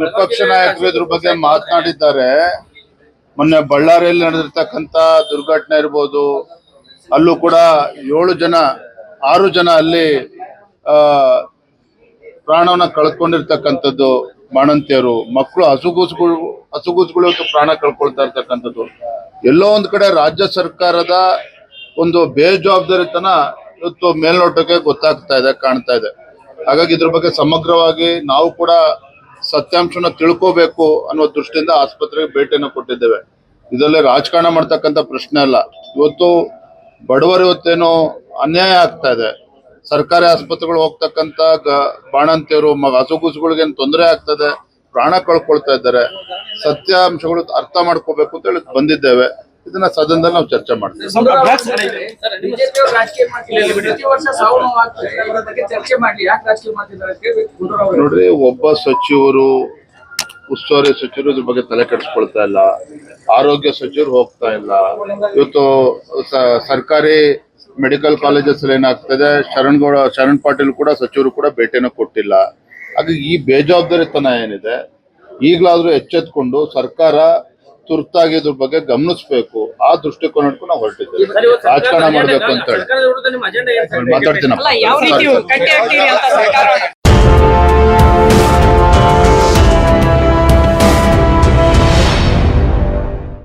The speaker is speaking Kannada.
ವಿಪಕ್ಷ ನಾಯಕರು ಇದ್ರ ಬಗ್ಗೆ ಮಾತನಾಡಿದ್ದಾರೆ. ಮೊನ್ನೆ ಬಳ್ಳಾರಿಯಲ್ಲಿ ನಡೆದಿರ್ತಕ್ಕಂಥ ದುರ್ಘಟನೆ ಇರ್ಬೋದು, ಅಲ್ಲೂ ಕೂಡ 6 ಜನ ಅಲ್ಲಿ ಪ್ರಾಣವನ್ನ ಕಳ್ಕೊಂಡಿರ್ತಕ್ಕಂಥದ್ದು, ಬಾಣಂತಿಯರು, ಮಕ್ಕಳು, ಹಸುಗೂಸುಗಳು ಪ್ರಾಣ ಕಳ್ಕೊಳ್ತಾ ಇರ್ತಕ್ಕಂಥದ್ದು. ಎಲ್ಲೋ ಒಂದ್ ಕಡೆ ರಾಜ್ಯ ಸರ್ಕಾರದ ಒಂದು ಬೇಜವಾಬ್ದಾರಿತನ ಇವತ್ತು ಮೇಲ್ನೋಟಕ್ಕೆ ಕಾಣ್ತಾ ಇದೆ. ಹಾಗಾಗಿ ಇದ್ರ ಬಗ್ಗೆ ಸಮಗ್ರವಾಗಿ ನಾವು ಕೂಡ ಸತ್ಯಾಂಶನ ತಿಳ್ಕೋಬೇಕು ಅನ್ನೋ ದೃಷ್ಟಿಯಿಂದ ಆಸ್ಪತ್ರೆಗೆ ಭೇಟಿಯನ್ನು ಕೊಟ್ಟಿದ್ದೇವೆ. ಇದರಲ್ಲಿ ರಾಜಕಾರಣ ಮಾಡ್ತಕ್ಕಂಥ ಪ್ರಶ್ನೆ ಅಲ್ಲ. ಇವತ್ತು ಬಡವರು ಇವತ್ತೇನೋ ಅನ್ಯಾಯ ಆಗ್ತಾ ಇದೆ. ಸರ್ಕಾರಿ ಆಸ್ಪತ್ರೆಗಳು ಹೋಗ್ತಕ್ಕಂಥ ಬಾಣಂತಿಯರು, ಹಸುಗೂಸುಗಳಿಗೆ ತೊಂದರೆ ಆಗ್ತದೆ, ಪ್ರಾಣ ಕಳ್ಕೊಳ್ತಾ ಇದ್ದಾರೆ. ಸತ್ಯಾಂಶಗಳು ಅರ್ಥ ಮಾಡ್ಕೋಬೇಕು ಅಂತ ಹೇಳಿ ಬಂದಿದ್ದೇವೆ. ಇದನ್ನ ಸದನದಲ್ಲಿ ನಾವು ಚರ್ಚೆ ಮಾಡ್ತೀವಿ. ನೋಡ್ರಿ, ಒಬ್ಬ ಸಚಿವರು, ಉಸ್ತುವಾರಿ ಸಚಿವರು ಇದ್ರ ಬಗ್ಗೆ ತಲೆ ಕೆಡಿಸ್ಕೊಳ್ತಾ ಇಲ್ಲ. ಆರೋಗ್ಯ ಸಚಿವರು ಹೋಗ್ತಾ ಇಲ್ಲ. ಇವತ್ತು ಸರ್ಕಾರಿ ಮೆಡಿಕಲ್ ಕಾಲೇಜಸ್ ಏನಾಗ್ತದೆ, ಶರಣ್ ಪಾಟೀಲ್ ಕೂಡ ಸಚಿವರು ಕೂಡ ಭೇಟಿಯನ್ನು ಕೊಟ್ಟಿಲ್ಲ. ಹಾಗಾಗಿ ಈ ಬೇಜವಾಬ್ದಾರಿತನ ಏನಿದೆ, ಈಗಲಾದ್ರೂ ಎಚ್ಚೆತ್ಕೊಂಡು ಸರ್ಕಾರ ತುರ್ತಾಗಿ ಇದ್ರ ಬಗ್ಗೆ ಗಮನಿಸಬೇಕು. ಆ ದೃಷ್ಟಿಕೋನ ಇಟ್ಕೊಂಡು ನಾವು ಹೊರಟಿದ್ದೇವೆ. ರಾಜಕಾರಣ ಮಾಡಬೇಕು ಅಂತ ಹೇಳಿ ಮಾತಾಡ್ತೀನಿ.